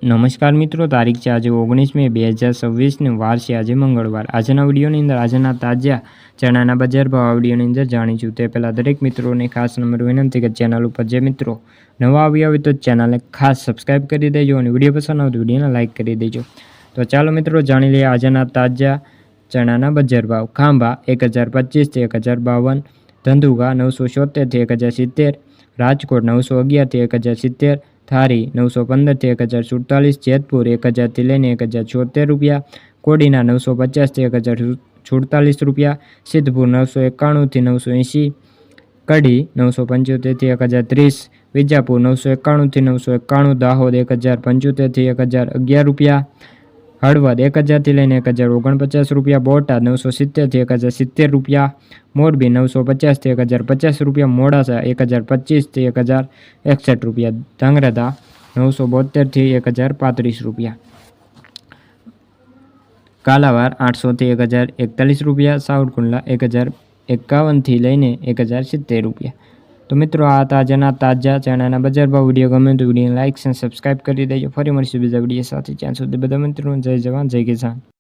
નમસ્કાર મિત્રો, તારીખ છે આજે 19 મે 2026 ને વાર છે આજે મંગળવાર। આજના વિડીયોની અંદર આજના તાજા ચણાના બજાર ભાવ વિડીયોની અંદર જાણીશું। તે પહેલાં દરેક મિત્રોને ખાસ નંબર વિનંતી કે ચેનલ ઉપર જે મિત્રો નવા આવ્યા હોય તો ચેનલને ખાસ સબસ્ક્રાઈબ કરી દેજો અને વિડીયો પસંદ આવે તો વિડીયોને લાઇક કરી દેજો। તો ચાલો મિત્રો જાણી લઈએ આજના તાજા ચણાના બજાર ભાવ। ખાંભા 1025 થી 1052, ધંધુકા 976 થી 1070, રાજકોટ 911 થી 1070, થારી 915 થી 1047, જેતપુર 1000 થી લઈને 1076 રૂપિયા, કોડીના 950 થી 1047 રૂપિયા, સિદ્ધપુર 991 થી 980, કડી 975 થી 1030, વિજાપુર 991 થી 991, દાહોદ 1075 થી 1011 રૂપિયા, હળવદ 1000 થી લઈને 1049 રૂપિયા, બોટાદ 970 થી 1070 રૂપિયા, મોરબી 950 થી 1050 રૂપિયા, મોડાસા 1025 થી 1061 રૂપિયા, ધાંગધ્રા 972 થી 1035 રૂપિયા, કાલાવાર 800 થી 1041 રૂપિયા, સાવરકુંડલા 1051 થી લઈને 1070 રૂપિયા। તો મિત્રો આ તાજાના તાજા ચણાના બજાર ભાવ વિડીયો ગમે તો વિડીયોને લાઇક અને સબસ્ક્રાઈબ કરી દેજો। ફરી મળીશું બીજા વિડીયો સાથે, ત્યાં સુધી બધા મિત્રોને જય જવાન જય કિસાન।